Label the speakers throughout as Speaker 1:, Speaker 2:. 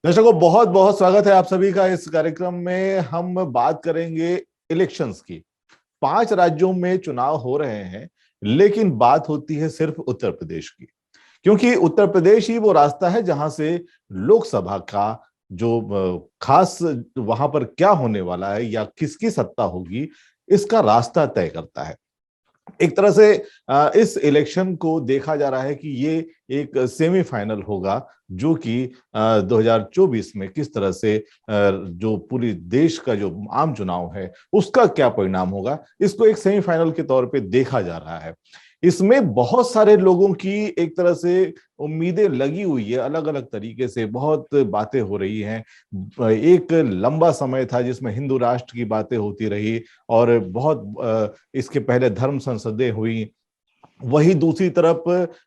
Speaker 1: दर्शकों, बहुत बहुत स्वागत है आप सभी का इस कार्यक्रम में। हम बात करेंगे इलेक्शंस की। 5 राज्यों में चुनाव हो रहे हैं, लेकिन बात होती है सिर्फ उत्तर प्रदेश की, क्योंकि उत्तर प्रदेश ही वो रास्ता है जहां से लोकसभा का जो खास वहां पर क्या होने वाला है या किसकी सत्ता होगी, इसका रास्ता तय करता है। एक तरह से इस इलेक्शन को देखा जा रहा है कि ये एक सेमीफाइनल होगा, जो कि 2024 में किस तरह से जो पूरी देश का जो आम चुनाव है उसका क्या परिणाम होगा, इसको एक सेमीफाइनल के तौर पे देखा जा रहा है। इसमें बहुत सारे लोगों की एक तरह से उम्मीदें लगी हुई है, अलग अलग तरीके से बहुत बातें हो रही हैं। एक लंबा समय था जिसमें हिंदू राष्ट्र की बातें होती रही, और बहुत इसके पहले धर्म संसदें हुई। वही दूसरी तरफ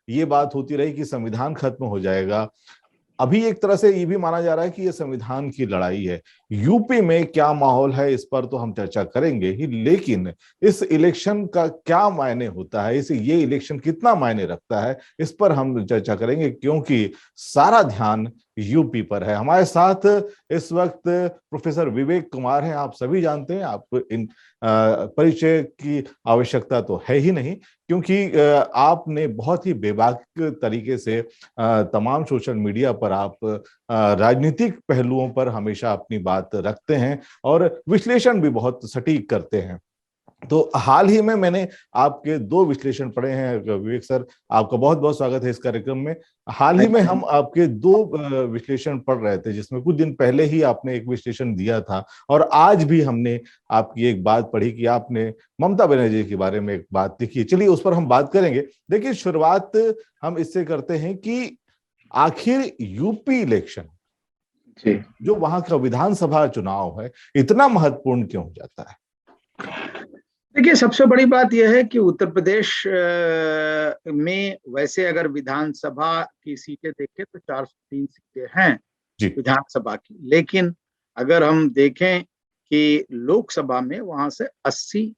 Speaker 1: ये बात होती रही कि संविधान खत्म हो जाएगा। अभी एक तरह से ये भी माना जा रहा है कि ये संविधान की लड़ाई है। यूपी में क्या माहौल है इस पर तो हम चर्चा करेंगे ही, लेकिन इस इलेक्शन का क्या मायने होता है, इस ये इलेक्शन कितना मायने रखता है, इस पर हम चर्चा करेंगे, क्योंकि सारा ध्यान यूपी पर है। हमारे साथ इस वक्त प्रोफेसर विवेक कुमार हैं। आप सभी जानते हैं, आप इन परिचय की आवश्यकता तो है ही नहीं, क्योंकि आपने बहुत ही बेबाक तरीके से तमाम सोशल मीडिया पर आप राजनीतिक पहलुओं पर हमेशा अपनी बात रखते हैं और विश्लेषण भी बहुत सटीक करते हैं। तो हाल ही में मैंने आपके 2 विश्लेषण पढ़े हैं विवेक सर। आपका बहुत बहुत स्वागत है इस कार्यक्रम में। हाल ही में हम आपके 2 विश्लेषण पढ़ रहे थे, जिसमें कुछ दिन पहले ही आपने एक विश्लेषण दिया था, और आज भी हमने आपकी एक बात पढ़ी कि आपने ममता बनर्जी के बारे में एक बात लिखी। चलिए उस पर हम बात करेंगे। देखिए, शुरुआत हम इससे करते हैं कि आखिर यूपी इलेक्शन, जो वहां का विधानसभा चुनाव है, इतना महत्वपूर्ण क्यों हो जाता है?
Speaker 2: देखिए, सबसे बड़ी बात यह है कि उत्तर प्रदेश में वैसे अगर विधानसभा की सीटें देखें तो 403 सीटें हैं विधानसभा की, लेकिन अगर हम देखें कि लोकसभा में वहां से 80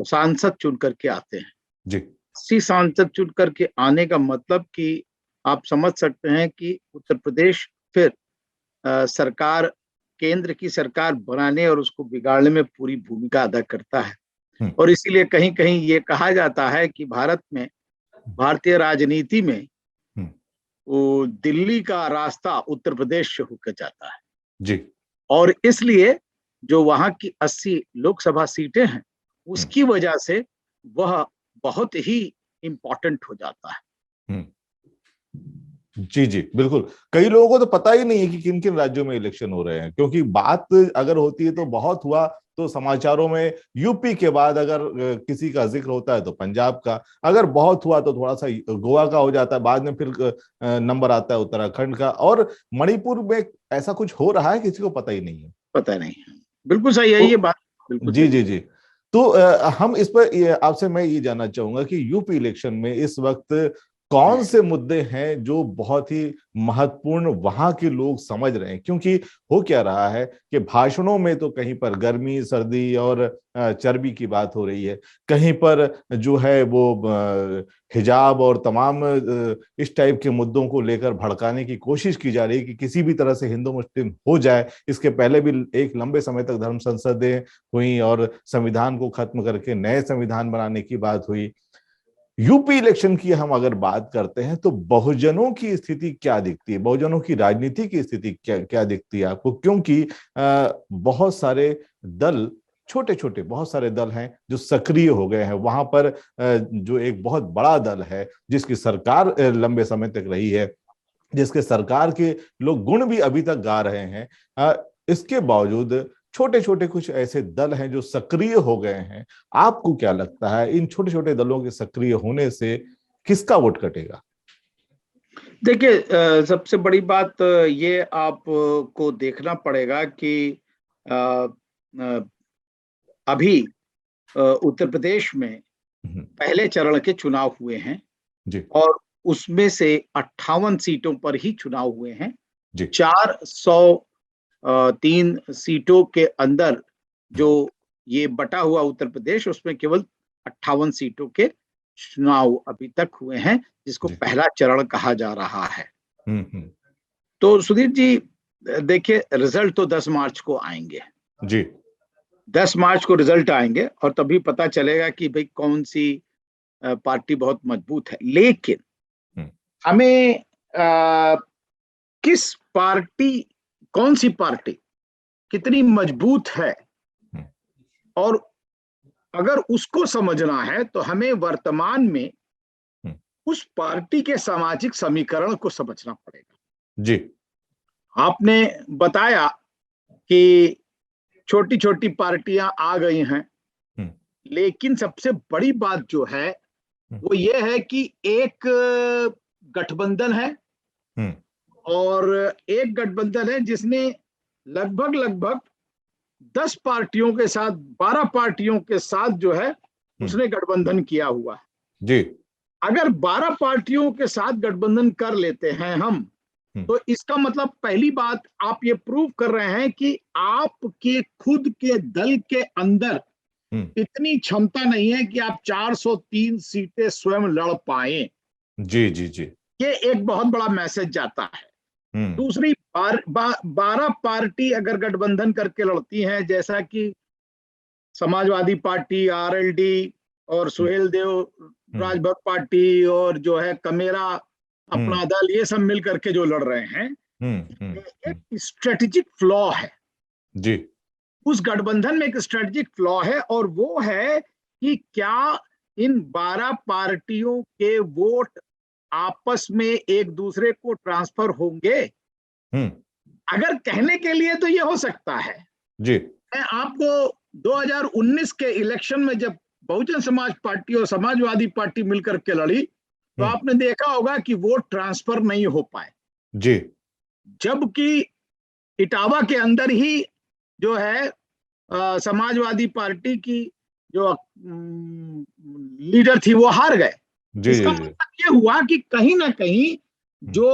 Speaker 2: सांसद चुन करके आते हैं जी। 80 सांसद चुन करके आने का मतलब कि आप समझ सकते हैं कि उत्तर प्रदेश फिर सरकार, केंद्र की सरकार बनाने और उसको बिगाड़ने में पूरी भूमिका अदा करता है। और इसीलिए कहीं कहीं ये कहा जाता है कि भारत में, भारतीय राजनीति में वो दिल्ली का रास्ता उत्तर प्रदेश से होकर जाता है जी। और इसलिए जो वहां की 80 लोकसभा सीटें हैं, उसकी वजह से वह बहुत ही इंपॉर्टेंट हो जाता है।
Speaker 1: जी जी, बिल्कुल। कई लोगों को तो पता ही नहीं है कि किन किन राज्यों में इलेक्शन हो रहे हैं, क्योंकि बात अगर होती है तो बहुत हुआ तो समाचारों में यूपी के बाद अगर किसी का जिक्र होता है तो पंजाब का, अगर बहुत हुआ तो थोड़ा सा गोवा का हो जाता है, बाद में फिर नंबर आता है उत्तराखंड का, और मणिपुर में ऐसा कुछ हो रहा है किसी को पता ही नहीं है।
Speaker 2: पता नहीं है, बिल्कुल सही है ये बात, बिल्कुल
Speaker 1: जी जी जी। तो हम इस पर आपसे मैं ये जानना चाहूंगा कि यूपी इलेक्शन में इस वक्त कौन से मुद्दे हैं जो बहुत ही महत्वपूर्ण वहां के लोग समझ रहे हैं, क्योंकि हो क्या रहा है कि भाषणों में तो कहीं पर गर्मी सर्दी और चर्बी की बात हो रही है, कहीं पर जो है वो हिजाब और तमाम इस टाइप के मुद्दों को लेकर भड़काने की कोशिश की जा रही है कि किसी भी तरह से हिंदू मुस्लिम हो जाए। इसके पहले भी एक लंबे समय तक धर्म संसदें हुई और संविधान को खत्म करके नए संविधान बनाने की बात हुई। यूपी इलेक्शन की हम अगर बात करते हैं तो बहुजनों की स्थिति क्या दिखती है, बहुजनों की राजनीति की स्थिति क्या क्या दिखती है आपको? क्योंकि बहुत सारे दल, छोटे छोटे बहुत सारे दल हैं जो सक्रिय हो गए हैं वहां पर। जो एक बहुत बड़ा दल है जिसकी सरकार लंबे समय तक रही है, जिसके सरकार के लोग गुण भी अभी तक गा रहे हैं, इसके बावजूद छोटे छोटे कुछ ऐसे दल हैं जो सक्रिय हो गए हैं। आपको क्या लगता है इन छोटे छोटे दलों के सक्रिय होने से किसका वोट कटेगा?
Speaker 2: देखिए, सबसे बड़ी बात ये आपको देखना पड़ेगा कि अभी उत्तर प्रदेश में पहले चरण के चुनाव हुए हैं जी। और उसमें से 58 सीटों पर ही चुनाव हुए हैं जी। 403 सीटों के अंदर जो ये बटा हुआ उत्तर प्रदेश, उसमें केवल 58 सीटों के चुनाव अभी तक हुए हैं, जिसको पहला चरण कहा जा रहा है। तो सुधीर जी देखिए, रिजल्ट तो 10 मार्च को आएंगे
Speaker 1: जी।
Speaker 2: 10 मार्च को रिजल्ट आएंगे और तभी पता चलेगा कि भाई कौन सी पार्टी बहुत मजबूत है। लेकिन हमें किस पार्टी, कौन सी पार्टी कितनी मजबूत है, और अगर उसको समझना है तो हमें वर्तमान में उस पार्टी के सामाजिक समीकरण को समझना पड़ेगा।
Speaker 1: जी।
Speaker 2: आपने बताया कि छोटी छोटी पार्टियां आ गई हैं, लेकिन सबसे बड़ी बात जो है वो ये है कि एक गठबंधन है, और एक गठबंधन है जिसने लगभग लगभग 10 पार्टियों के साथ, 12 पार्टियों के साथ जो है उसने गठबंधन किया हुआ है
Speaker 1: जी।
Speaker 2: अगर 12 पार्टियों के साथ गठबंधन कर लेते हैं हम, तो इसका मतलब पहली बात आप ये प्रूव कर रहे हैं कि आपके खुद के दल के अंदर इतनी क्षमता नहीं है कि आप 403 सीटें स्वयं लड़ पाए।
Speaker 1: जी जी जी।
Speaker 2: ये एक बहुत बड़ा मैसेज जाता है। दूसरी 12 पार्टी अगर गठबंधन करके लड़ती हैं, जैसा कि समाजवादी पार्टी, आरएलडी और सुहेल देव राजभर पार्टी और जो है कमेरा अपना दल, ये सब मिल करके जो लड़ रहे हैं, एक स्ट्रेटेजिक फ्लॉ है
Speaker 1: जी।
Speaker 2: उस गठबंधन में। एक स्ट्रेटेजिक फ्लॉ है, और वो है कि क्या इन 12 पार्टियों के वोट आपस में एक दूसरे को ट्रांसफर होंगे। अगर कहने के लिए तो ये हो सकता है
Speaker 1: जी।
Speaker 2: मैं आपको 2019 के इलेक्शन में जब बहुजन समाज पार्टी और समाजवादी पार्टी मिलकर के लड़ी, तो आपने देखा होगा कि वोट ट्रांसफर नहीं हो पाए
Speaker 1: जी।
Speaker 2: जबकि इटावा के अंदर ही जो है समाजवादी पार्टी की जो लीडर थी वो हार गए। इसका मतलब ये हुआ कि कहीं ना कहीं जो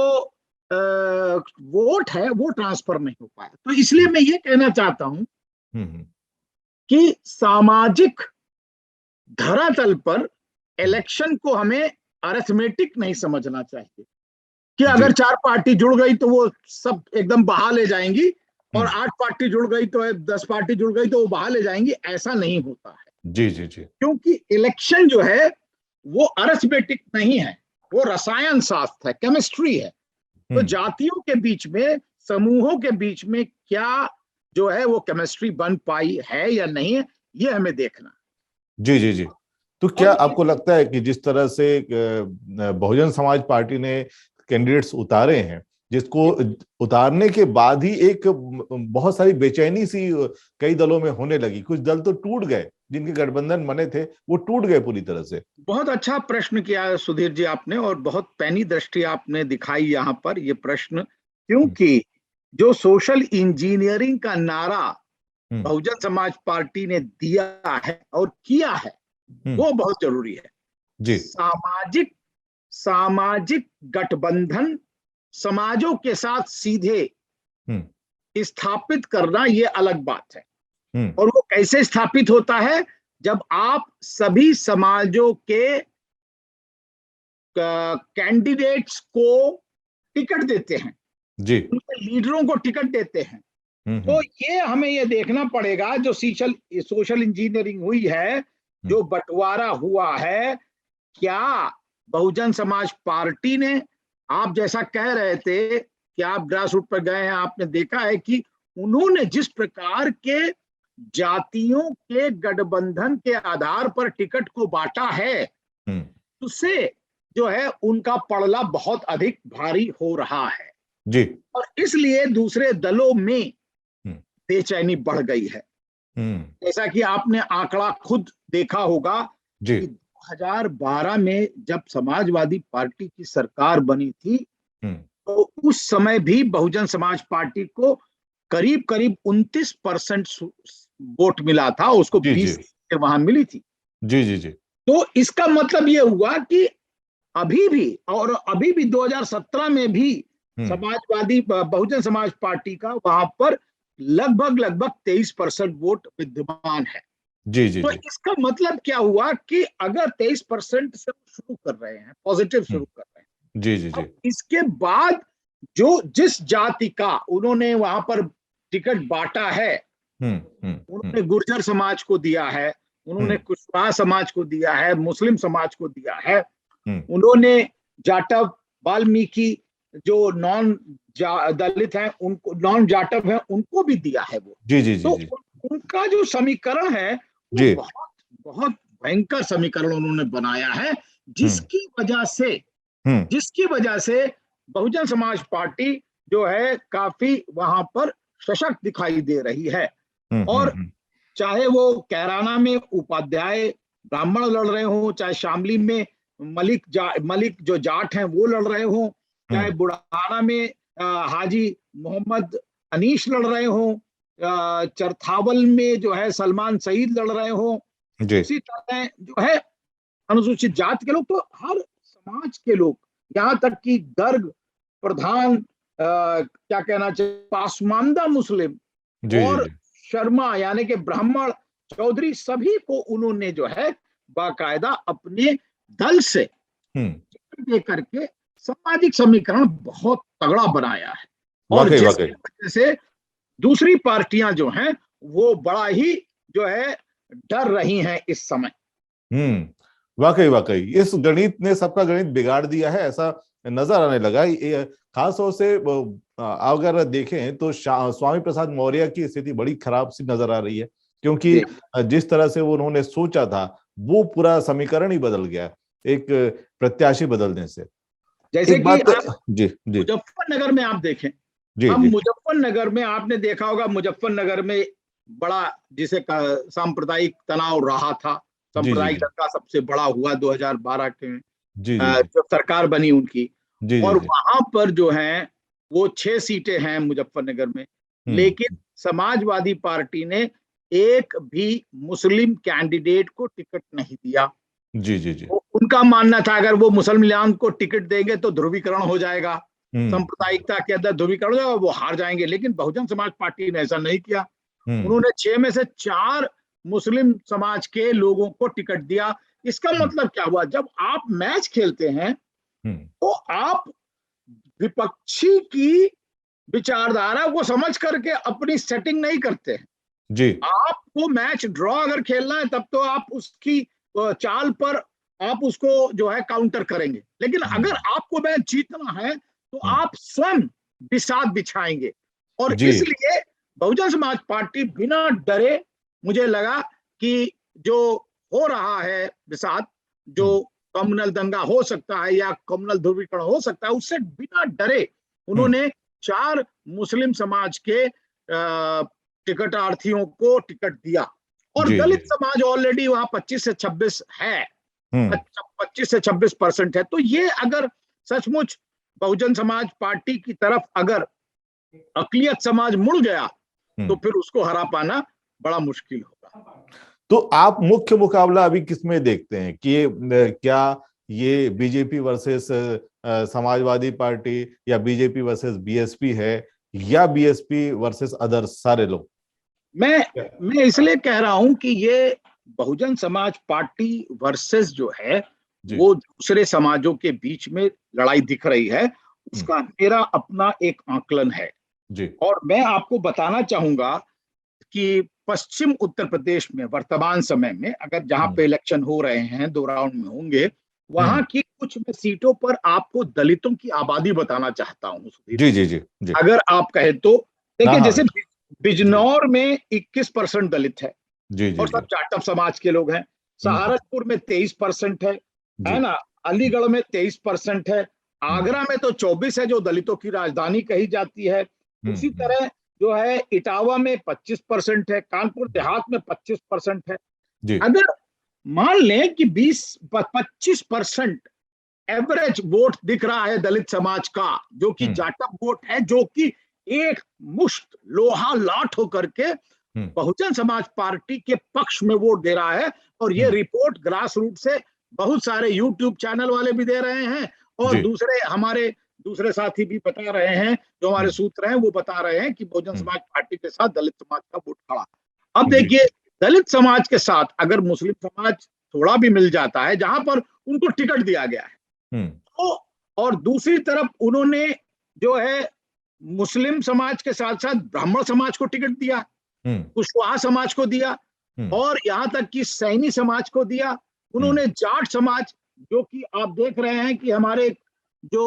Speaker 2: वोट है वो ट्रांसफर नहीं हो पाया। तो इसलिए मैं ये कहना चाहता हूं कि सामाजिक धरातल पर इलेक्शन को हमें अरिथमेटिक नहीं समझना चाहिए कि अगर 4 पार्टी जुड़ गई तो वो सब एकदम बहा ले जाएंगी, और 8 पार्टी जुड़ गई तो 10 पार्टी जुड़ गई तो वो बहा ले जाएंगी। ऐसा नहीं होता है।
Speaker 1: जी जी जी।
Speaker 2: क्योंकि इलेक्शन जो है वो अरिथमेटिक नहीं है, वो रसायन शास्त्र है, केमिस्ट्री है। तो जातियों के बीच में, समूहों के बीच में क्या जो है वो केमिस्ट्री बन पाई है या नहीं है, ये हमें देखना।
Speaker 1: जी जी जी। तो क्या आपको लगता है कि जिस तरह से बहुजन समाज पार्टी ने कैंडिडेट्स उतारे हैं, जिसको उतारने के बाद ही एक बहुत सारी बेचैनी सी कई दलों में होने लगी, कुछ दल तो टूट गए, जिनके गठबंधन बने थे वो टूट गए पूरी तरह से?
Speaker 2: बहुत अच्छा प्रश्न किया सुधीर जी आपने, और बहुत पैनी दृष्टि आपने दिखाई यहाँ पर ये प्रश्न, क्योंकि जो सोशल इंजीनियरिंग का नारा बहुजन समाज पार्टी ने दिया है और किया है वो बहुत जरूरी है
Speaker 1: जी।
Speaker 2: सामाजिक गठबंधन समाजों के साथ सीधे स्थापित करना, ये अलग बात है। और वो कैसे स्थापित होता है? जब आप सभी समाजों के कैंडिडेट्स को टिकट देते हैं
Speaker 1: जी,
Speaker 2: उनके लीडरों को टिकट देते हैं। तो ये हमें ये देखना पड़ेगा, जो सोशल इंजीनियरिंग हुई है, जो बंटवारा हुआ है, क्या बहुजन समाज पार्टी ने, आप जैसा कह रहे थे कि आप ग्रास रूट पर गए हैं, आपने देखा है कि उन्होंने जिस प्रकार के जातियों के गठबंधन के आधार पर टिकट को बांटा है, उससे जो है उनका पड़ला बहुत अधिक भारी हो रहा है
Speaker 1: जी।
Speaker 2: और इसलिए दूसरे दलों में बेचैनी बढ़ गई है। जैसा कि आपने आंकड़ा खुद देखा होगा कि 2012 में जब समाजवादी पार्टी की सरकार बनी थी, तो उस समय भी बहुजन समाज पार्टी को करीब करीब 29% वोट मिला था, उसको 20 वहां मिली थी।
Speaker 1: जी जी जी।
Speaker 2: तो इसका मतलब ये हुआ कि अभी भी 2017 में भी समाजवादी बहुजन समाज पार्टी का वहां पर लगभग 23% वोट विद्यमान है।
Speaker 1: जी जी।
Speaker 2: तो इसका मतलब क्या हुआ कि अगर 23% से शुरू कर रहे हैं, पॉजिटिव शुरू कर रहे हैं,
Speaker 1: जी जी जी,
Speaker 2: इसके बाद जो जिस जाति का उन्होंने वहां पर टिकट बांटा है, उन्होंने गुर्जर समाज को दिया है, उन्होंने कुशवाहा समाज को दिया है, मुस्लिम समाज को दिया है, उन्होंने जाटव, वाल्मीकि जो नॉन दलित हैं उनको, नॉन जाटव है उनको भी दिया है वो। तो उनका जो समीकरण है वो बहुत बहुत भयंकर समीकरण उन्होंने बनाया है, जिसकी वजह से बहुजन समाज पार्टी जो है काफी वहां पर सशक्त दिखाई दे रही है। और चाहे वो कैराना में उपाध्याय ब्राह्मण लड़ रहे हो, चाहे शामली में मलिक जो जाट हैं वो लड़ रहे हो, चाहे बुढ़ाना में हाजी मोहम्मद अनीश लड़ रहे हो, चरथावल में जो है सलमान सईद लड़ रहे हो, इसी तरह जो है अनुसूचित जाति के लोग, तो हर समाज के लोग, यहाँ तक कि गर्ग प्रधान, क्या कहना चाहिए, पासमानदा मुस्लिम और शर्मा यानी कि ब्राह्मण, चौधरी, सभी को उन्होंने जो है बाकायदा अपने दल से दे करके सामाजिक समीकरण बहुत तगड़ा बनाया है। और जिसकी वजह से दूसरी पार्टियां जो हैं वो बड़ा ही जो है डर रही हैं इस समय।
Speaker 1: वाकई इस गणित ने सबका गणित बिगाड़ दिया है, ऐसा नजर आने लगा। खास तौर से अगर देखें तो स्वामी प्रसाद मौर्य की स्थिति बड़ी खराब सी नजर आ रही है, क्योंकि जिस तरह से वो उन्होंने सोचा था वो पूरा समीकरण ही बदल गया एक प्रत्याशी बदलने से।
Speaker 2: जैसे कि मुजफ्फरनगर में आप देखें, मुजफ्फरनगर में आपने देखा होगा, मुजफ्फरनगर में बड़ा जिसे सांप्रदायिक तनाव रहा था, सांप्रदायिक दंगा सबसे बड़ा हुआ 2012 के जब सरकार बनी उनकी, और वहां पर जो है वो 6 सीटें हैं मुजफ्फरनगर में, लेकिन समाजवादी पार्टी ने एक भी मुस्लिम कैंडिडेट को टिकट नहीं दिया। उनका मानना था अगर वो मुसलमान को टिकट देंगे तो ध्रुवीकरण हो जाएगा, सांप्रदायिकता के अंदर ध्रुवीकरण हो जाएगा, वो हार जाएंगे। लेकिन बहुजन समाज पार्टी ने ऐसा नहीं किया, उन्होंने 6 में से 4 मुस्लिम समाज के लोगों को टिकट दिया। इसका मतलब क्या हुआ, जब आप मैच खेलते हैं तो आप विपक्षी की विचारधारा को समझ करके अपनी सेटिंग नहीं करते हैं। आपको मैच ड्रॉ अगर खेलना है तब तो आप उसकी चाल पर आप उसको जो है काउंटर करेंगे, लेकिन अगर आपको मैच जीतना है तो आप स्वयं बिसात बिछाएंगे। और इसलिए बहुजन समाज पार्टी बिना डरे, मुझे लगा कि जो हो रहा है बिसात, जो कम्युनल दंगा हो सकता है या कम्युनल ध्रुवीकरण हो सकता है, उससे बिना डरे उन्होंने 4 मुस्लिम समाज के टिकटार्थियों को टिकट दिया। और दलित समाज ऑलरेडी वहां 25 से 26 है, 25 से 26% है। तो ये अगर सचमुच बहुजन समाज पार्टी की तरफ अगर अकलियत समाज मुड़ गया तो फिर उसको हरा पाना बड़ा मुश्किल होगा।
Speaker 1: तो आप मुख्य मुकाबला अभी किसमें देखते हैं कि क्या ये बीजेपी वर्सेस समाजवादी पार्टी, या बीजेपी वर्सेस बीएसपी है, या बीएसपी वर्सेस अदर सारे लोग?
Speaker 2: मैं इसलिए कह रहा हूं कि ये बहुजन समाज पार्टी वर्सेस जो है वो दूसरे समाजों के बीच में लड़ाई दिख रही है, उसका मेरा अपना एक आकलन है। और मैं आपको बताना चाहूंगा कि पश्चिम उत्तर प्रदेश में वर्तमान समय में अगर जहां पे इलेक्शन हो रहे हैं, 2 राउंड में होंगे, वहां की कुछ सीटों पर आपको दलितों की आबादी बताना चाहता हूं।
Speaker 1: जी।
Speaker 2: अगर आप कहें तो देखिए, जैसे बिजनौर में 21% दलित है और सब जाटव समाज के लोग हैं। सहारनपुर में 23% है ना, अलीगढ़ में 23% है, आगरा में तो 24 है जो दलितों की राजधानी कही जाती है। उसी तरह जो है इटावा में 25% है, कानपुर देहात में 25% है। अगर मान लें कि 20-25% एवरेज वोट दिख रहा है दलित समाज का, जो कि जाटव वोट है, जो कि एक मुश्त लोहा लाठ होकर के बहुजन समाज पार्टी के पक्ष में वोट दे रहा है। और ये रिपोर्ट ग्रास रूट से बहुत सारे यूट्यूब चैनल वाले भी दे रहे हैं, और हमारे दूसरे साथी भी बता रहे हैं, जो हमारे सूत्र हैं वो बता रहे हैं कि बहुजन समाज पार्टी के साथ दलित समाज का वोट खड़ा। अब देखिए, दलित समाज के साथ अगर मुस्लिम समाज थोड़ा भी मिल जाता है, जहां पर उनको टिकट दिया गया है, तो और दूसरी तरफ उन्होंने जो है मुस्लिम समाज के साथ साथ ब्राह्मण समाज को टिकट दिया, कुशवाहा समाज को दिया, और यहाँ तक कि सैनी समाज को दिया। उन्होंने जाट समाज, जो कि आप देख रहे हैं कि हमारे जो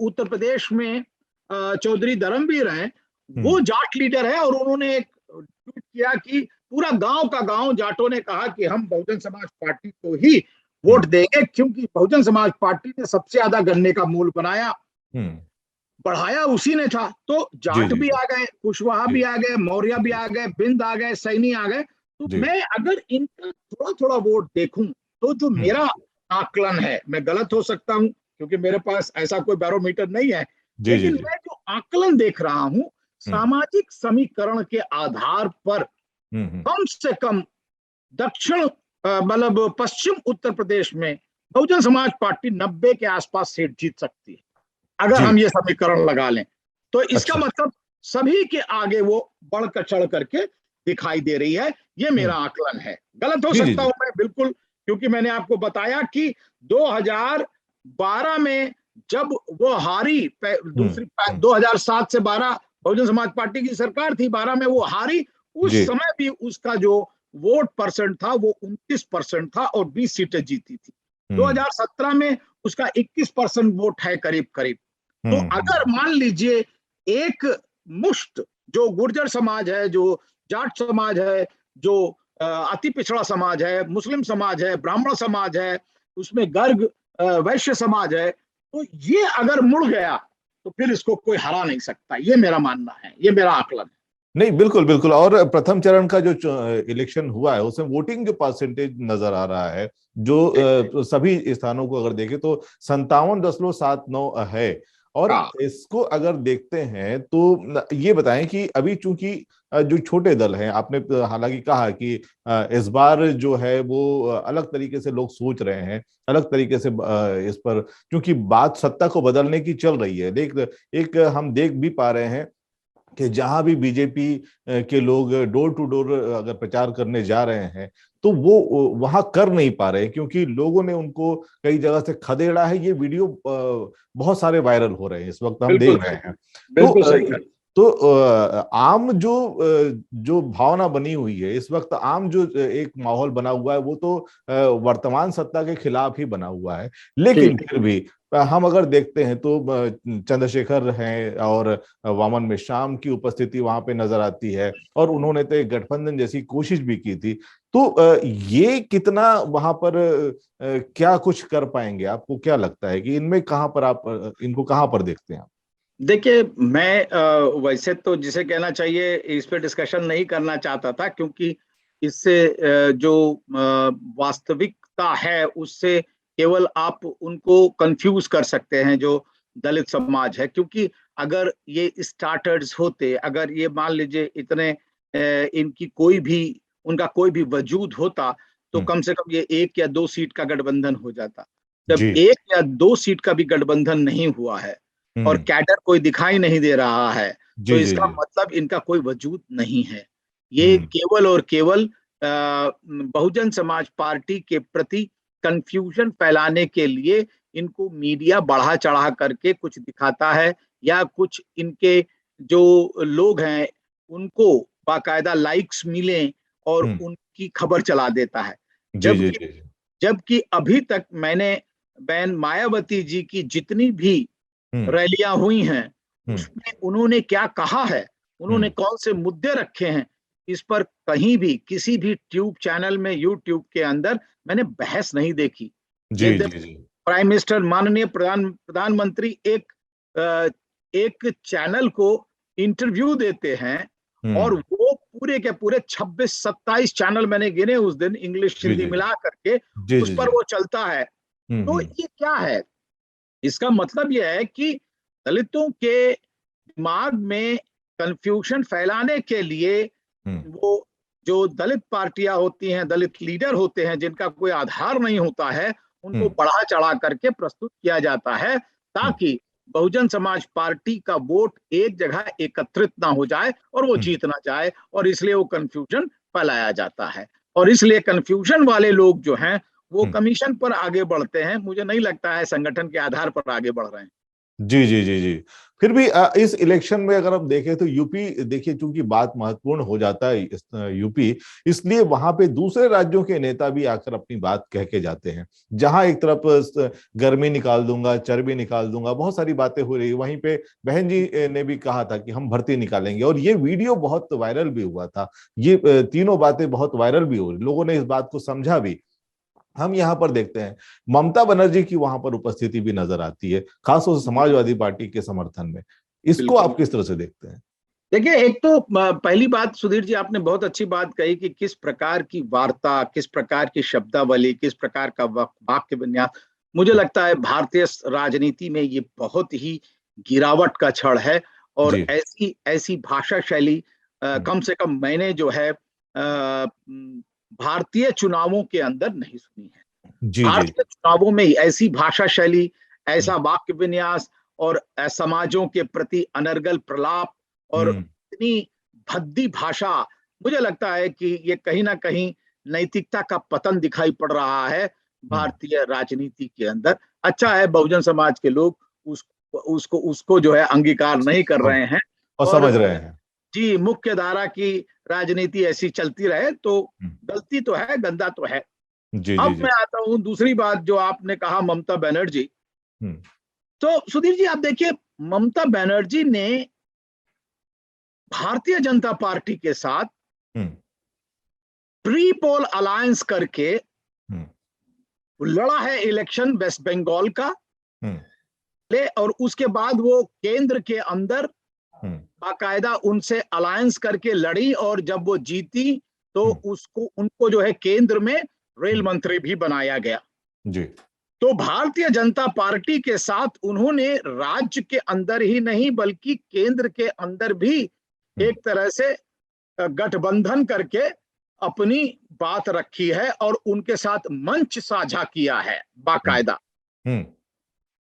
Speaker 2: उत्तर प्रदेश में चौधरी धर्मवीर हैं, वो जाट लीडर है, और उन्होंने एक ट्वीट किया कि पूरा गांव का गांव जाटों ने कहा कि हम बहुजन समाज पार्टी को ही वोट देंगे, क्योंकि बहुजन समाज पार्टी ने सबसे ज्यादा गन्ने का मूल्य बनाया, बढ़ाया उसी ने था। तो जाट भी आ गए, कुशवाहा भी आ गए, मौर्य भी आ गए, बिंद आ गए, सैनी आ गए। तो मैं अगर इनका थोड़ा थोड़ा वोट देखूं तो जो मेरा आकलन है, मैं गलत हो सकता हूं क्योंकि मेरे पास ऐसा कोई बैरोमीटर नहीं है, लेकिन मैं जो आकलन देख रहा हूं, सामाजिक समीकरण के आधार पर कम से कम दक्षिण मतलब पश्चिम उत्तर प्रदेश में बहुजन समाज पार्टी 90 के आसपास सीट जीत सकती है, अगर हम ये समीकरण लगा लें। तो इसका मतलब सभी के आगे वो बढ़ चढ़ करके दिखाई दे रही है। ये मेरा आकलन है, गलत हो सकता हूं मैं बिल्कुल, क्योंकि मैंने आपको बताया कि 2012 में जब वो हारी, दूसरी 2007 से 12 बहुजन समाज पार्टी की सरकार थी, 12 में वो हारी, उस समय भी उसका जो वोट परसेंट था वो 29% था और 20 सीटें जीती थी। 2017 में उसका 21% वोट है करीब करीब। तो अगर मान लीजिए एक मुश्त जो गुर्जर समाज है, जो जाट समाज है, जो अति पिछड़ा समाज है, मुस्लिम समाज है, ब्राह्मण समाज है, उसमें गर्ग वैश्य समाज है, तो ये अगर मुड़ गया तो फिर इसको कोई हरा नहीं सकता। ये मेरा मानना है, ये मेरा आकलन है।
Speaker 1: नहीं, बिल्कुल बिल्कुल। और प्रथम चरण का जो इलेक्शन हुआ है उसमें वोटिंग जो परसेंटेज नजर आ रहा है, जो सभी स्थानों को अगर देखें तो 57.79 है। और इसको अगर देखते हैं तो ये बताएं कि अभी चूंकि जो छोटे दल हैं, आपने हालांकि कहा कि इस बार जो है वो अलग तरीके से लोग सोच रहे हैं, अलग तरीके से इस पर, क्योंकि बात सत्ता को बदलने की चल रही है। एक हम देख भी पा रहे हैं कि जहां भी बीजेपी के लोग डोर टू डोर अगर प्रचार करने जा रहे हैं तो वो वहां कर नहीं पा रहे, क्योंकि लोगों ने उनको कई जगह से खदेड़ा है। ये वीडियो बहुत सारे वायरल हो रहे हैं, इस वक्त हम देख रहे हैं।
Speaker 2: बिल्कुल सही।
Speaker 1: तो आम जो भावना बनी हुई है इस वक्त, आम जो एक माहौल बना हुआ है वो तो वर्तमान सत्ता के खिलाफ ही बना हुआ है। लेकिन फिर भी हम अगर देखते हैं तो चंद्रशेखर हैं और वामन मेश्राम की उपस्थिति वहां पे नजर आती है, और उन्होंने तो एक गठबंधन जैसी कोशिश भी की थी। तो ये कितना वहां पर क्या कुछ कर पाएंगे? आपको क्या लगता है कि इनमें कहां पर आप इनको कहां पर देखते हैं?
Speaker 2: देखिए, मैं वैसे तो जिसे कहना चाहिए इस पे डिस्कशन नहीं करना चाहता था, क्योंकि इससे जो वास्तविकता है उससे केवल आप उनको कंफ्यूज कर सकते हैं, जो दलित समाज है। क्योंकि अगर ये स्टार्टर्स होते, अगर ये मान लीजिए इतने इनकी उनका कोई भी वजूद होता, तो कम से कम ये 1 या 2 सीट का गठबंधन हो जाता। जब 1 या 2 सीट का भी गठबंधन नहीं हुआ है और कैडर कोई दिखाई नहीं दे रहा है, तो इसका मतलब इनका कोई वजूद नहीं है। ये केवल और केवल बहुजन समाज पार्टी के प्रति कंफ्यूजन फैलाने के लिए इनको मीडिया बढ़ा चढ़ा करके कुछ दिखाता है, या कुछ इनके जो लोग हैं उनको बाकायदा लाइक्स मिले और उनकी खबर चला देता है। जबकि अभी तक मैंने बहन मायावती जी की जितनी भी रैलियां हुई हैं उसमें उन्होंने क्या कहा है, उन्होंने कौन से मुद्दे रखे हैं, इस पर कहीं भी किसी भी ट्यूब चैनल में, यूट्यूब के अंदर मैंने बहस नहीं देखी। प्राइम मिनिस्टर, माननीय प्रधानमंत्री एक चैनल को इंटरव्यू देते हैं और वो पूरे के पूरे 26-27 चैनल मैंने गिने उस दिन, इंग्लिश हिंदी मिला करके उस पर वो चलता है। तो ये क्या है? इसका मतलब यह है कि दलितों के दिमाग में कंफ्यूजन फैलाने के लिए वो जो दलित पार्टियां होती हैं, दलित लीडर होते हैं जिनका कोई आधार नहीं होता है, उनको बढ़ा चढ़ा करके प्रस्तुत किया जाता है, ताकि बहुजन समाज पार्टी का वोट एक जगह एकत्रित ना हो जाए और वो जीत ना जाए, और इसलिए वो कंफ्यूजन फैलाया जाता है। और इसलिए कंफ्यूजन वाले लोग जो हैं वो कमीशन पर आगे बढ़ते हैं। मुझे नहीं लगता है संगठन के आधार पर आगे बढ़ रहे हैं।
Speaker 1: जी जी जी जी। फिर भी इस इलेक्शन में अगर हम देखें तो यूपी, देखिए चूंकि बात महत्वपूर्ण हो जाता है यूपी, इसलिए वहां पे दूसरे राज्यों के नेता भी आकर अपनी बात कह के जाते हैं। जहां एक तरफ गर्मी निकाल दूंगा, चर्बी निकाल दूंगा, बहुत सारी बातें हो रही, वहीं पे बहन जी ने भी कहा था कि हम भर्ती निकालेंगे, और ये वीडियो बहुत वायरल भी हुआ था। ये तीनों बातें बहुत वायरल भी हो रही, लोगों ने इस बात को समझा भी। हम यहाँ पर देखते हैं ममता बनर्जी की वहां पर उपस्थिति भी नजर आती है, खासतौर से समाजवादी पार्टी के समर्थन में। इसको
Speaker 2: बिल्कुल।
Speaker 1: आप किस तरह से देखते हैं?
Speaker 2: देखिए, एक तो पहली बात सुधीर जी, आपने बहुत अच्छी बात कही कि किस प्रकार की वार्ता, किस प्रकार की शब्दावली, किस प्रकार का वाक्य विन्यास। मुझे लगता है भारतीय राजनीति में ये बहुत ही गिरावट का क्षण है। और
Speaker 1: जी।
Speaker 2: ऐसी ऐसी भाषा शैली कम से कम मैंने जो है भारतीय चुनावों के अंदर नहीं सुनी है।
Speaker 1: जी जी।
Speaker 2: भारतीय चुनावों में ऐसी भाषा शैली,
Speaker 1: हम्म
Speaker 2: ऐसा वाक्य विन्यास और समाजों के प्रति अनर्गल प्रलाप और
Speaker 1: हम्म
Speaker 2: इतनी भद्दी भाषा, मुझे लगता है कि ये कहीं ना कहीं नैतिकता का पतन दिखाई पड़ रहा है
Speaker 1: हम्म
Speaker 2: भारतीय राजनीति के अंदर। अच्छा है बहुजन समाज के लोग उसको उसको जो है अंगीकार नहीं कर
Speaker 1: और
Speaker 2: रहे हैं।
Speaker 1: और
Speaker 2: और
Speaker 1: समझ रहे हैं।
Speaker 2: जी, मुख्य धारा की राजनीति ऐसी चलती रहे तो
Speaker 1: हम्म,
Speaker 2: गलती तो है, गंदा तो है।
Speaker 1: जी जी
Speaker 2: अब
Speaker 1: जी।
Speaker 2: मैं आता हूं दूसरी बात जो आपने कहा, ममता बनर्जी।
Speaker 1: हम्म
Speaker 2: तो सुधीर जी, आप देखिए, ममता बनर्जी ने भारतीय जनता पार्टी के साथ
Speaker 1: हम्म
Speaker 2: प्री पोल अलायंस करके
Speaker 1: हम्म
Speaker 2: लड़ा है इलेक्शन वेस्ट बंगाल का।
Speaker 1: हम्म
Speaker 2: ले और उसके बाद वो केंद्र के अंदर
Speaker 1: हम्म
Speaker 2: बाकायदा उनसे अलायंस करके लड़ी, और जब वो जीती तो
Speaker 1: हम्म
Speaker 2: उसको उनको जो है केंद्र में रेल
Speaker 1: हम्म,
Speaker 2: मंत्री भी बनाया गया।
Speaker 1: जी।
Speaker 2: तो भारतीय जनता पार्टी के साथ उन्होंने राज्य के अंदर ही नहीं बल्कि केंद्र के अंदर भी
Speaker 1: हम्म
Speaker 2: एक तरह से गठबंधन करके अपनी बात रखी है और उनके साथ मंच साझा किया है
Speaker 1: हम्म
Speaker 2: बाकायदा।
Speaker 1: हम्म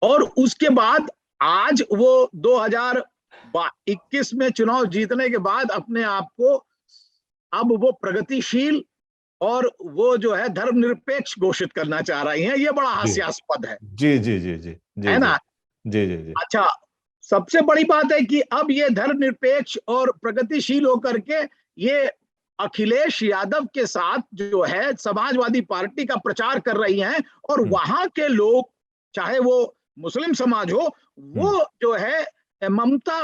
Speaker 2: और उसके बाद आज वो 2021 में चुनाव जीतने के बाद अपने आप को अब वो प्रगतिशील और वो जो है धर्मनिरपेक्ष घोषित करना चाह रही हैं। ये बड़ा
Speaker 1: जी
Speaker 2: हास्यास्पद
Speaker 1: जी जी जी जी जी
Speaker 2: है
Speaker 1: जी
Speaker 2: ना।
Speaker 1: जी जी जी।
Speaker 2: अच्छा, सबसे बड़ी बात है कि अब ये धर्मनिरपेक्ष और प्रगतिशील होकर के ये अखिलेश यादव के साथ जो है समाजवादी पार्टी का प्रचार कर रही हैं। और
Speaker 1: हम्म
Speaker 2: वहां के लोग, चाहे वो मुस्लिम समाज हो,
Speaker 1: हम्म
Speaker 2: वो जो है ममता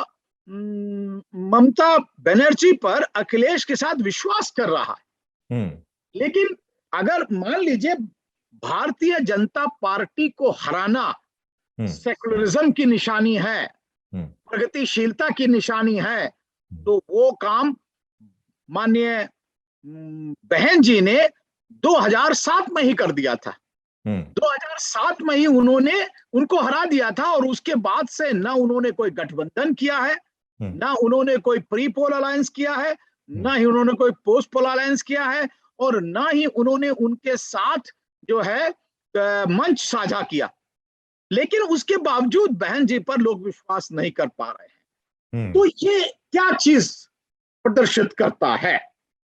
Speaker 2: ममता बनर्जी पर अखिलेश के साथ विश्वास कर रहा है।
Speaker 1: हम्म
Speaker 2: लेकिन अगर मान लीजिए भारतीय जनता पार्टी को हराना
Speaker 1: हम्म
Speaker 2: सेकुलरिज्म की निशानी है,
Speaker 1: हम्म
Speaker 2: प्रगतिशीलता की निशानी है,
Speaker 1: हम्म
Speaker 2: तो वो काम माननीय बहन जी ने 2007 में ही कर दिया था।
Speaker 1: हम्म
Speaker 2: 2007 में ही उन्होंने उनको हरा दिया था, और उसके बाद से ना उन्होंने कोई गठबंधन किया है,
Speaker 1: हम्म
Speaker 2: ना उन्होंने कोई प्री पोल अलायंस किया है,
Speaker 1: हम्म
Speaker 2: ना ही उन्होंने कोई पोस्ट पोल अलायंस किया है, और ना ही उन्होंने उनके साथ जो है मंच साझा किया। लेकिन उसके बावजूद बहन जी पर लोग विश्वास नहीं कर पा रहे हैं।
Speaker 1: हम्म,
Speaker 2: तो ये क्या चीज प्रदर्शित करता है?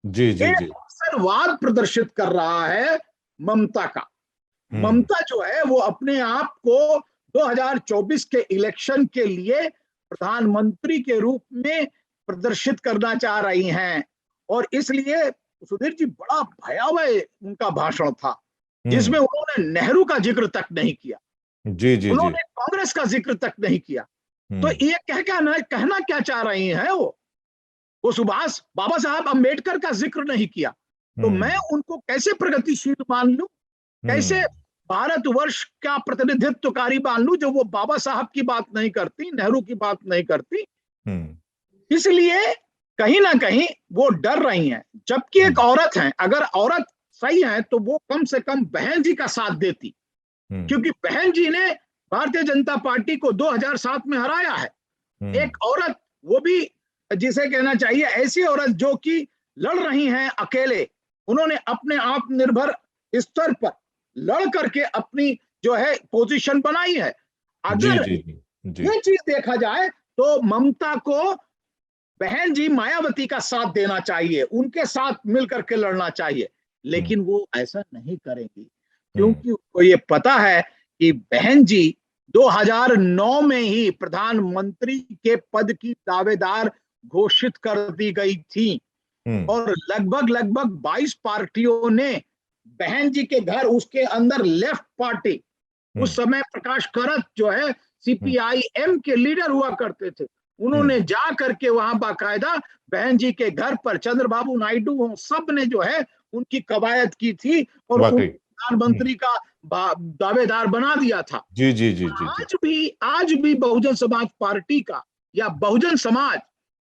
Speaker 1: जी जी
Speaker 2: एक
Speaker 1: जी।
Speaker 2: अवसरवाद प्रदर्शित कर रहा है ममता का।
Speaker 1: हम्म
Speaker 2: ममता जो है वो अपने आप को 2024 के इलेक्शन के लिए प्रधानमंत्री के रूप में प्रदर्शित करना चाह रही हैं। और इसलिए सुधीर जी, बड़ा भयावह उनका भाषण था, जिसमें
Speaker 1: हम्म
Speaker 2: उन्होंने नेहरू का जिक्र तक नहीं किया,
Speaker 1: जी जी जी।
Speaker 2: उन्होंने कांग्रेस का जिक्र तक नहीं किया। तो
Speaker 1: हम्म
Speaker 2: ये कहना क्या चाह रही हैं वो सुभाष बाबा साहब अम्बेडकर का जिक्र नहीं किया, तो मैं
Speaker 1: हम्म
Speaker 2: उनको कैसे प्रगतिशील मान लूं, कैसे
Speaker 1: हम्म
Speaker 2: भारतवर्ष का प्रतिनिधित्वकारी मान लूं, जो वो बाबा साहब की बात नहीं करती, नेहरू की बात नहीं करती।
Speaker 1: हम्म
Speaker 2: इसलिए कहीं ना कहीं वो डर रही हैं। जबकि एक
Speaker 1: हम्म
Speaker 2: औरत है, अगर औरत सही है तो वो कम से कम बहन जी का साथ देती,
Speaker 1: हम्म
Speaker 2: क्योंकि बहन जी ने भारतीय जनता पार्टी को 2007 में हराया है।
Speaker 1: हम्म
Speaker 2: एक औरत, वो भी जिसे कहना चाहिए ऐसी औरत जो कि लड़ रही हैं अकेले, उन्होंने अपने आत्मनिर्भर स्तर पर लड़ करके अपनी जो है पोजीशन बनाई है।
Speaker 1: जी
Speaker 2: अगर
Speaker 1: जी जी जी।
Speaker 2: ये चीज देखा जाए तो ममता को बहन जी मायावती का साथ देना चाहिए, उनके साथ मिलकर के लड़ना चाहिए।
Speaker 1: हम्म
Speaker 2: लेकिन वो ऐसा नहीं करेंगी,
Speaker 1: हम्म
Speaker 2: क्योंकि उनको ये पता है कि बहन जी 2009 में ही प्रधानमंत्री के पद की दावेदार घोषित कर दी गई थी और लगभग 22 पार्टियों ने बहन जी के घर, उसके अंदर लेफ्ट पार्टी, उस समय प्रकाश करत जो है सीपीआईएम के लीडर हुआ करते थे, उन्होंने जा करके वहां बाकायदा बहन जी के घर पर चंद्रबाबू नायडू सब ने जो है उनकी कवायद की थी और प्रधानमंत्री का दावेदार बना दिया था।
Speaker 1: जी जी जी जी
Speaker 2: आज भी बहुजन समाज पार्टी का या बहुजन समाज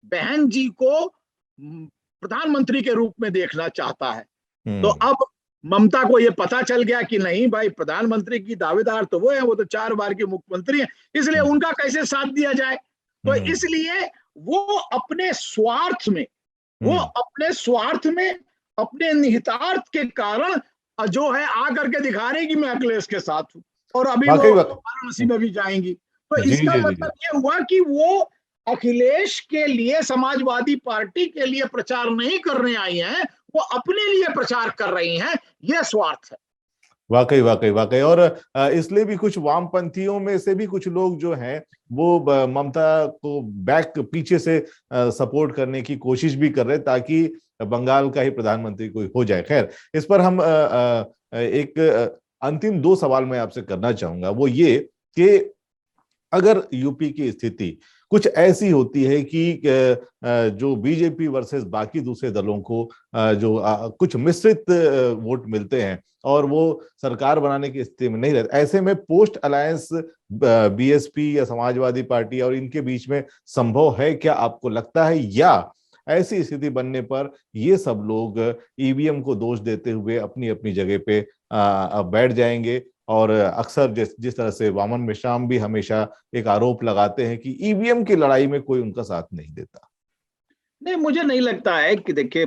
Speaker 2: बहन जी को प्रधानमंत्री के रूप में देखना चाहता है। तो अब ममता को यह पता चल गया कि नहीं भाई, प्रधानमंत्री की दावेदार तो वो है, वो तो 4 बार के मुख्यमंत्री हैं, इसलिए उनका कैसे साथ दिया जाए। तो इसलिए वो अपने स्वार्थ में अपने निहितार्थ के कारण जो है आकर के दिखा रहे कि मैं अखिलेश के साथ हूं और अभी वो वाराणसी में भी जाएंगी। तो इसका मतलब ये हुआ कि वो अखिलेश के लिए, समाजवादी पार्टी के लिए प्रचार नहीं करने आई हैं, वो अपने लिए प्रचार कर रही हैं। यह स्वार्थ है।
Speaker 1: वाकई वाकई वाकई। और इसलिए भी कुछ वामपंथियों में से भी कुछ लोग जो हैं वो ममता को पीछे से सपोर्ट करने की कोशिश भी कर रहे हैं ताकि बंगाल का ही प्रधानमंत्री कोई हो जाए। खैर, इस पर हम एक अंतिम 2 सवाल मैं आपसे करना चाहूंगा, वो ये कि अगर यूपी की स्थिति कुछ ऐसी होती है कि जो बीजेपी वर्सेस बाकी दूसरे दलों को जो कुछ मिश्रित वोट मिलते हैं और वो सरकार बनाने की स्थिति में नहीं रहते, ऐसे में पोस्ट अलायंस बीएसपी या समाजवादी पार्टी और इनके बीच में संभव है क्या, आपको लगता है? या ऐसी स्थिति बनने पर ये सब लोग ईवीएम को दोष देते हुए अपनी अपनी जगह पे बैठ जाएंगे? और अक्सर जिस तरह से वामन मेश्राम भी हमेशा एक आरोप लगाते हैं कि ईवीएम की लड़ाई में कोई उनका साथ नहीं देता।
Speaker 2: नहीं, मुझे नहीं लगता है कि देखिए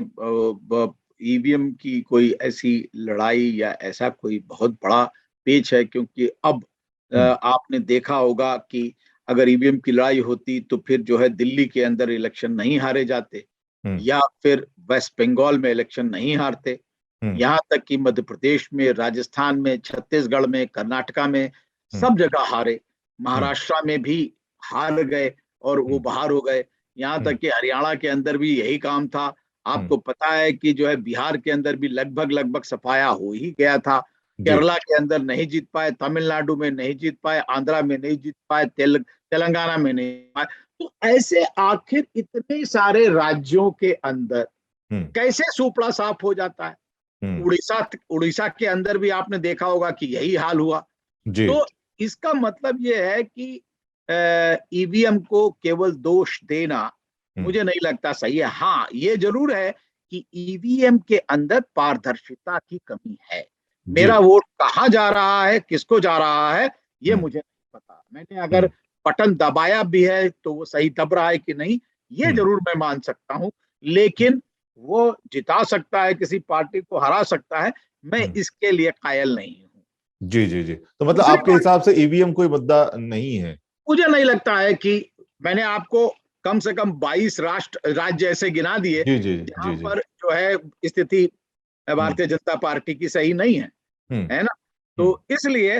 Speaker 2: ईवीएम की कोई ऐसी लड़ाई या ऐसा कोई बहुत बड़ा पेच है, क्योंकि अब आपने देखा होगा कि अगर ईवीएम की लड़ाई होती तो फिर जो है दिल्ली के अंदर इलेक्शन नहीं हारे जाते या फिर वेस्ट बंगाल में इलेक्शन नहीं हारते, यहाँ तक कि मध्य प्रदेश में, राजस्थान में, छत्तीसगढ़ में, कर्नाटका में सब जगह हारे, महाराष्ट्र में भी हार गए और वो बाहर हो गए, यहाँ तक कि हरियाणा के अंदर भी यही काम था। आपको पता है कि जो है बिहार के अंदर भी लगभग सफाया हो ही गया था, केरला के अंदर नहीं जीत पाए, तमिलनाडु में नहीं जीत पाए, आंध्रा में नहीं जीत पाए, तेलंगाना में नहीं पाए। तो ऐसे आखिर इतने सारे राज्यों के अंदर कैसे सुपड़ा साफ हो जाता है? उड़ीसा के अंदर भी आपने देखा होगा कि यही हाल हुआ। तो इसका मतलब यह है कि ईवीएम को केवल दोष देना मुझे नहीं लगता सही है। हाँ, ये जरूर है कि ईवीएम के अंदर पारदर्शिता की कमी है। मेरा वोट कहाँ जा रहा है, किसको जा रहा है, ये मुझे नहीं पता। मैंने अगर बटन दबाया भी है तो वो सही दब रहा है कि नहीं, ये जरूर मैं मान सकता हूँ, लेकिन वो जिता सकता है, किसी पार्टी को हरा सकता है, मैं इसके लिए कायल नहीं हूँ।
Speaker 1: जी जी जी। तो मतलब आपके हिसाब से ईवीएम कोई मुद्दा नहीं है?
Speaker 2: मुझे नहीं लगता है कि, मैंने आपको कम से कम 22 राज्य ऐसे गिना दिए जहां पर जो है स्थिति भारतीय जनता पार्टी की सही नहीं है ना। तो इसलिए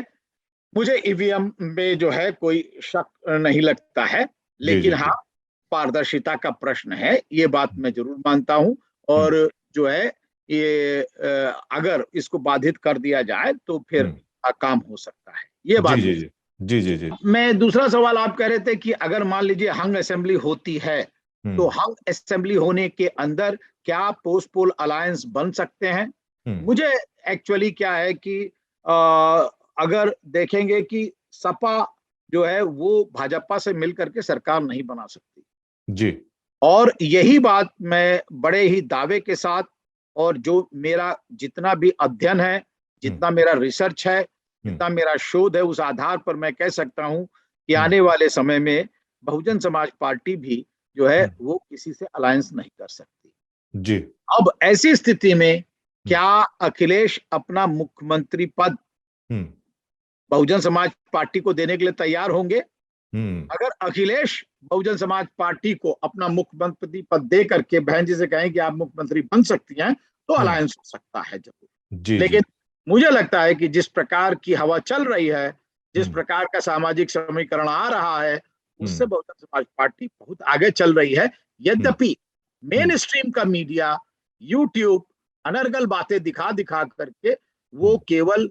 Speaker 2: मुझे ईवीएम में जो है कोई शक नहीं लगता है, लेकिन हाँ, पारदर्शिता का प्रश्न है, ये बात मैं जरूर मानता हूं। और जो है ये अगर इसको बाधित कर दिया जाए तो फिर काम हो सकता है, ये बात।
Speaker 1: जी।
Speaker 2: मैं दूसरा सवाल, आप कह रहे थे कि अगर मान लीजिए हंग असेंबली होती है तो हंग असेंबली होने के अंदर क्या पोस्ट पोल अलायंस बन सकते हैं? मुझे एक्चुअली क्या है कि अगर देखेंगे कि सपा जो है वो भाजपा से मिलकर के सरकार नहीं बना सकती
Speaker 1: जी,
Speaker 2: और यही बात मैं बड़े ही दावे के साथ, और जो मेरा जितना भी अध्ययन है, जितना मेरा रिसर्च है, जितना मेरा शोध है, उस आधार पर मैं कह सकता हूं कि आने वाले समय में बहुजन समाज पार्टी भी जो है वो किसी से अलायंस नहीं कर सकती
Speaker 1: जी।
Speaker 2: अब ऐसी स्थिति में क्या अखिलेश अपना मुख्यमंत्री पद बहुजन समाज पार्टी को देने के लिए तैयार होंगे? अगर अखिलेश बहुजन समाज पार्टी को अपना मुख्यमंत्री पद दे करके बहन जी से कहें कि आप मुख्यमंत्री बन सकती हैं, तो अलायंस हो सकता है जरूर। लेकिन मुझे लगता है कि जिस प्रकार की हवा चल रही है जिस प्रकार का सामाजिक समीकरण आ रहा है उससे बहुजन समाज पार्टी बहुत आगे चल रही है। यद्यपि मेन स्ट्रीम का मीडिया, यूट्यूब अनर्गल बातें दिखा दिखा करके वो केवल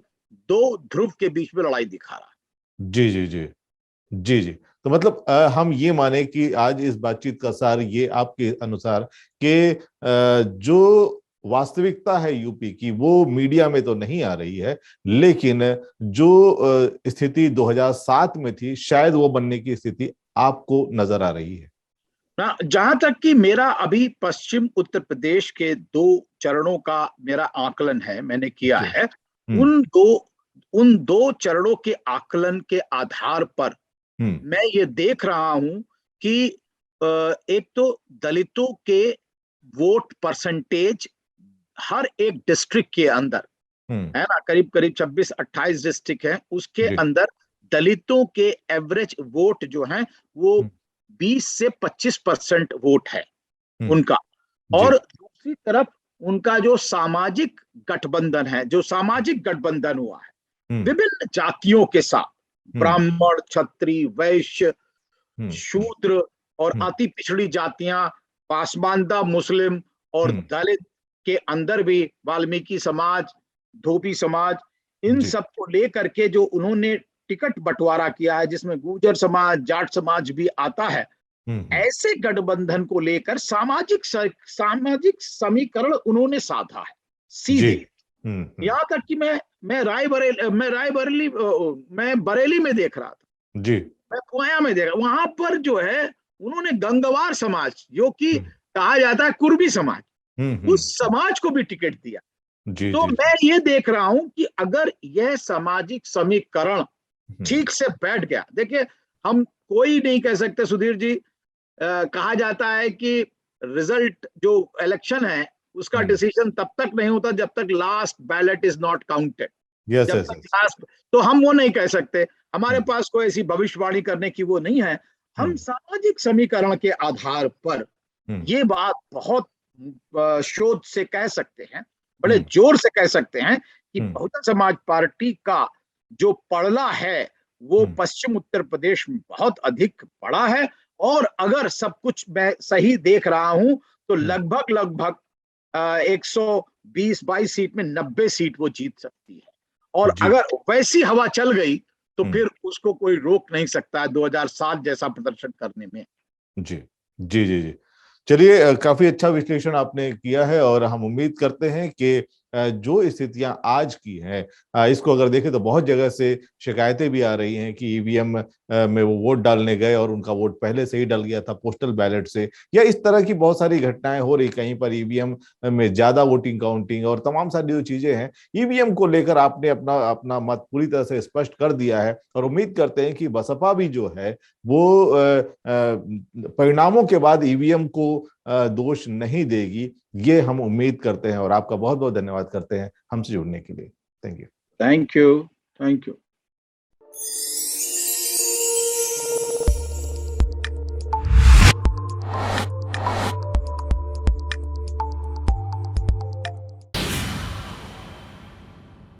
Speaker 2: दो ध्रुव के बीच में लड़ाई दिखा रहा है।
Speaker 1: जी जी जी जी जी। तो मतलब हम ये माने कि आज इस बातचीत का सार ये आपके अनुसार कि जो वास्तविकता है यूपी की वो मीडिया में तो नहीं आ रही है, लेकिन जो स्थिति 2007 में थी शायद वो बनने की स्थिति आपको नजर आ रही है
Speaker 2: ना। जहां तक कि मेरा अभी पश्चिम उत्तर प्रदेश के 2 चरणों का मेरा आकलन है, मैंने किया है, उन दो चरणों के आकलन के आधार पर मैं ये देख रहा हूं कि एक तो दलितों के वोट परसेंटेज हर एक डिस्ट्रिक्ट के अंदर है ना, करीब करीब 26-28 डिस्ट्रिक्ट है, उसके अंदर दलितों के एवरेज वोट जो है वो 20 से 25% वोट है उनका। और दूसरी तरफ उनका जो सामाजिक गठबंधन है, जो सामाजिक गठबंधन हुआ है विभिन्न जातियों के साथ, ब्राह्मण, क्षत्रिय, वैश्य, शूद्र और अति पिछड़ी जातियां, पासमानदा, मुस्लिम और दलित के अंदर भी वाल्मीकि समाज, धोबी समाज, इन सब को लेकर के जो उन्होंने टिकट बंटवारा किया है, जिसमें गुर्जर समाज, जाट समाज भी आता है, ऐसे गठबंधन को लेकर सामाजिक समीकरण उन्होंने साधा है सीधे। यहां तक कि मैं बरेली में देख रहा था
Speaker 1: जी,
Speaker 2: मैं पुया में देख रहा, वहां पर जो है उन्होंने गंगवार समाज, जो कि कहा जाता है कुर्मी समाज, उस समाज को भी टिकट दिया। तो मैं ये देख रहा हूं कि अगर यह सामाजिक समीकरण ठीक से बैठ गया, देखिए हम कोई नहीं कह सकते सुधीर जी, कहा जाता है कि रिजल्ट जो इलेक्शन है उसका डिसीजन तब तक नहीं होता जब तक last ballot is not counted. जब तक लास्ट, तो हम वो नहीं कह सकते, हमारे पास कोई ऐसी भविष्यवाणी करने की वो नहीं है। हम सामाजिक समीकरण के आधार पर ये बात बहुत शोध से कह सकते हैं, बड़े जोर से कह सकते हैं कि बहुजन समाज पार्टी का जो पड़ला है वो पश्चिम उत्तर प्रदेश में बहुत अधिक बड़ा है। और अगर सब कुछ मैं सही देख रहा हूं तो लगभग 120-22 सीट में 90 सीट वो जीत सकती है। और अगर वैसी हवा चल गई तो फिर उसको कोई रोक नहीं सकता 2007 जैसा प्रदर्शन करने में।
Speaker 1: जी जी जी जी। चलिए, काफी अच्छा विश्लेषण आपने किया है और हम उम्मीद करते हैं कि जो स्थितियां आज की हैं, इसको अगर देखें तो बहुत जगह से शिकायतें भी आ रही हैं कि ईवीएम में वो वोट डालने गए और उनका वोट पहले से ही डल गया था पोस्टल बैलेट से, या इस तरह की बहुत सारी घटनाएं हो रही, कहीं पर ईवीएम में ज्यादा वोटिंग काउंटिंग और तमाम सारी जो चीजें हैं। ईवीएम को लेकर आपने अपना अपना मत पूरी तरह से स्पष्ट कर दिया है और उम्मीद करते हैं कि बसपा भी जो है वो परिणामों के बाद ईवीएम को दोष नहीं देगी, ये हम उम्मीद करते हैं। और आपका बहुत बहुत धन्यवाद करते हैं हमसे जुड़ने के लिए। Thank you.
Speaker 2: Thank you. Thank you.